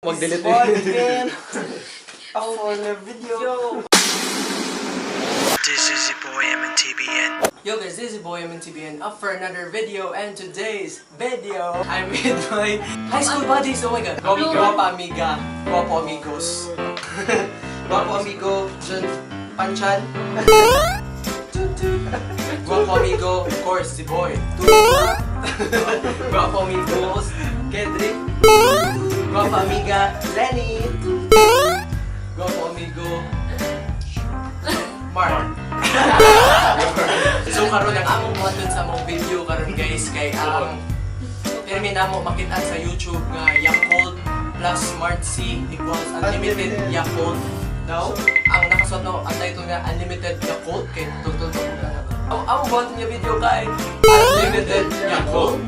Mag-delete again. For the video. This is Zboy Montebon. Yo guys, this is Zboy Montebon up for another video, and today's video I'm with my high school buddies. Oh my god. Guapa amiga. Guapo amigos. Guapo amigo Jun Panchan. Guapo amigo, of course, Zboy. Guapo amigos Kendrick. Guapo amiga Lenny. Guapo amigo Mark. So karon ang among model sa mong video karon guys kay termi namo makita sa YouTube nga YAKULT plus Smart C equals unlimited YAKULT. Now, ang nakasuot no ang title nga unlimited YAKULT kay tugtog ko ka. Ang button niya video kay unlimited YAKULT.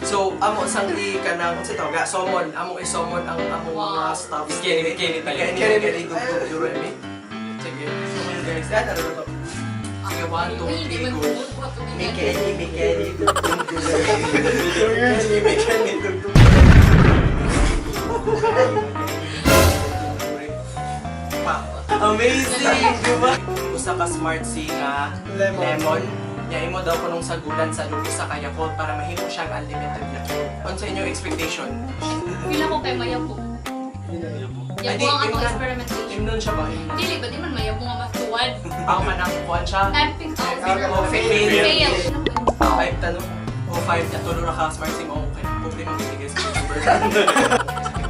So, amo sang kanang unsa tawag ga summon, amo i-summon ang among mga staff. Kini dugtog duro mi. Sige. Summon guys, ano to? Sige, 1 2 3 go. Mikeni dugtog. Amazing, diba? Usa ka Smart C nga lemon. Nya imo daw kunong sagulan sa lugo sa YAKULT para mahimo siyang unlimited YAKULT. Unsa inyo expectation? Pila ko kay mayabong. Yabo ang ako experimentation. Imnon siya ba? Dili ba di man mayabong nga matuwad? Ako manang kuan siya. Epic Fail. fail. 5 tanong. O 5 na tulo ra ka Smart C mo okay. Problema ko guys.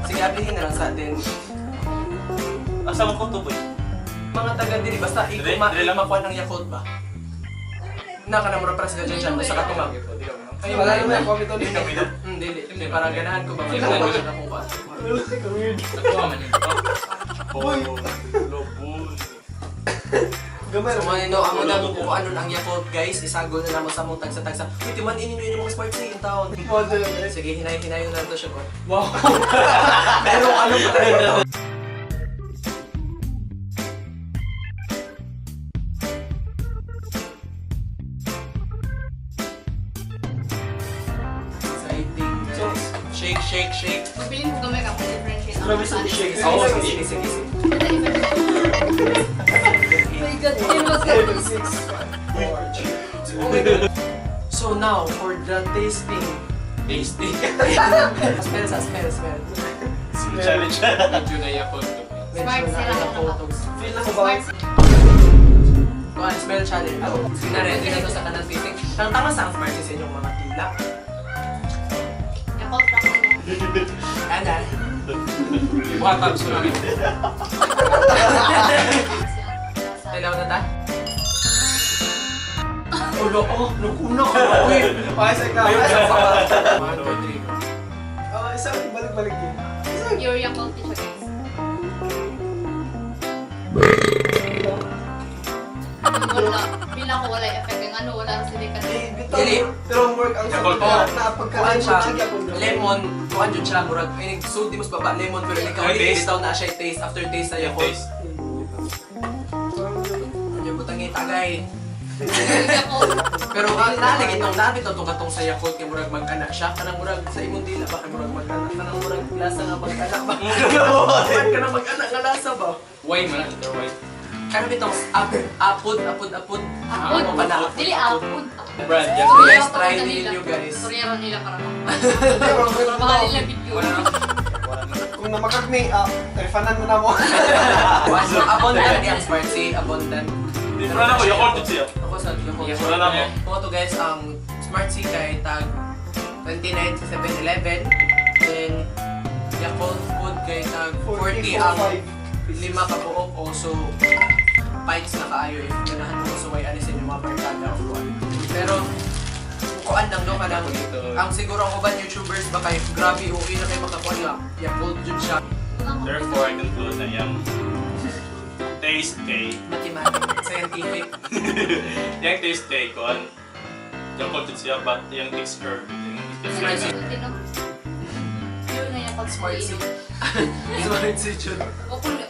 Sige, ablihin na lang sa atin. Asa mo ko to boy? Mga taga diri basta ikaw makuha ng YAKULT ba? Naka na mura para sa dyan sa katumag. Ay, wala naman ako ito dito. Dili. Para ganahan ko ba? Wala ko siya nakuha. Nakuha man yun. Lobun. So manino, amo na kung ano ang YAKULT guys. Isagol na naman sa mong tagsa-tagsa. Wait, man ininyo yung mga Smart C in town. Sige, hinay-hinayon na ito siya. Wow! Pero ano ba ito? Shake. Mabiling ko gamay ka kung differentiate. Grabe sa shake. Oo, sige. My God, it was good. So now, for the tasting. Smell. Challenge. Medyo na YAKULT. Smart Medyo sila na ako. photos. Feel na ko ba? Kuhan, smell challenge. Sina-ready na ito sa kanang tasting. Tama sa ang Smart sa inyong mga tila. YAKULT ako. Ano? Buhatag sa namin. Tilaw na ta? Ulo ko! Naguna ka! Uy! Pasag ka. Ayun siya pa! 1, 2, 3. Isa balik din. Pure YAKULT siya guys. Wala. Bila ko wala effect yung ano, wala na sila kasi. Dili. Pero work ang YAKULT sabi Kuhan na pagkain siya, siya. lemon, kuhan dyan siya, murag, ay nagsulti mas baba, lemon, pero ikaw, bitaw na siya taste, after taste na YAKULT. Ano yung butang itagay? YAKULT. Pero nalagay nung nabi to katong sa YAKULT kay murag mag-anak siya, kanang murag sa imong dila ba kay murag mag-anak, kanang murag lasa nga mag-anak ba? Kanang mag-anak nga lasa ba? Why man ito, why? Kanang bitong apod. Apod. Ano pa na? Dili apod. Brand, So YAKULT. guys, try ninyo guys. Turyero nila para para mahal nila video. Kung namakagni, telefonan mo na mo. Abundant yung Smart C, abundant. Wala na ko, YAKULT siya. Ako sa YAKULT. Wala na ko. Ako to guys, ang Smart C kay tag 29 sa 7-Eleven. Then, YAKULT food kay tag 40 ang 5 ka buok. Also, pints na kaayo. Ganahan mo sa way alisin yung mga barkada of one. Pero, kuan lang no, kanang ang siguro ang uban YouTubers ba kayo, grabe, okay na kayo makakuha nga. YAKULT dun siya. Therefore, I conclude na yung taste cake. Mathematics, scientific. Yung taste cake on YAKULT siya, but yung texture, yung Smart C. Yun na YAKULT Smart C. inom. Smart C dyan. O kung na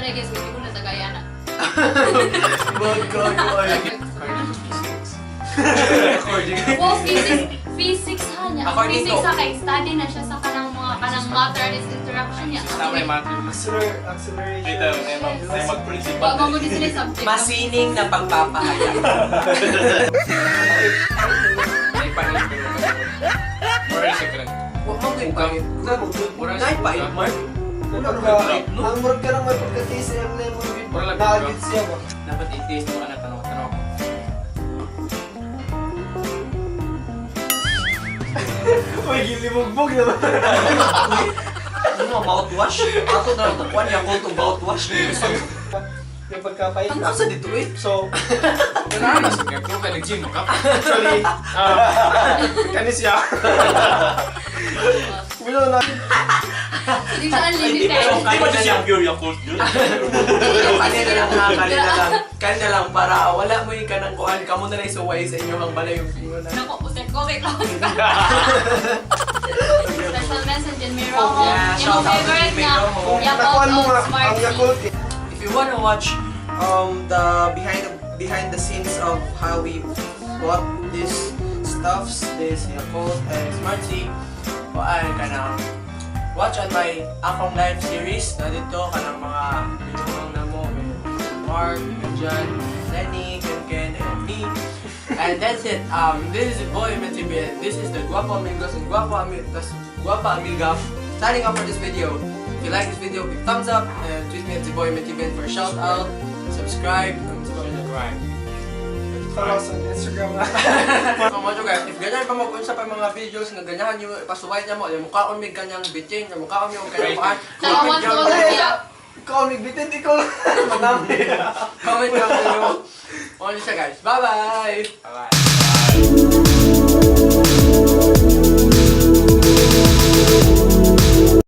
guys, hindi ko na tagayana. According Wow, physics ha niya. According Physics to- sa kay study na siya sa kanang mga kanang matter and its interaction niya. Tama yung matter. Acceleration. Dito, may mag-principal. Wa mo din sila yung subject. Masining na pagpapahayag. Ay, pangit. Or is it Huwag mo kayo pangit. Nay pait, Mark. Ang murag ka nang may pagkatisi ang lemon with Wala lang. nugget siya ba? Dapat i-taste mo ka na tanong-tanong. Uy, gilimugbog naman. Ano, mouthwash? Ato na lang tapuan, Yakult o mouthwash. May pagkapait. Ang asa dito eh. So, Kailangan na sige. Kung ka nag-gym mo ka. actually, kanis siya. Bilo na. Hindi siya unlimited. Hindi ba siya pure Yakult yun? Kanina lang ha, kanina lang para wala mo yung kanang kuhan. Kamo na lang suway sa inyo ang balay yung pingo na. Naku, usek ko kay Cloud. Special message in Miro. Yeah, Yung shout out to favorite Jimmy na Rojo. Nakuhan mo nga Smart ang Yakult. If you wanna watch the behind the scenes of how we bought these stuffs, this Yakult and Smarty, kuan kanang watch on my akong live series na dito kanang mga binuang na mo Mark, John, Lenny, Ken, and me. And that's it. This is Zboy Montebon. This is the Guapo Amigos and Guapa Amiga signing off for this video. If you like this video, give thumbs up and tweet me at Zboy Montebon for a shout out. Subscribe. Follow us on Instagram na. So mo guys, if ganyan pa mag-unsa pa mga videos nga ganyahan niyo ipasuway niya mo, yung mukhaon mig kanyang bitchin, yung mukhaon yung kanyang paan. Nakawan ko na siya. Ikaw, nagbitin, ikaw. Manami. Comment down below. Only siya guys. Bye-bye! Bye-bye.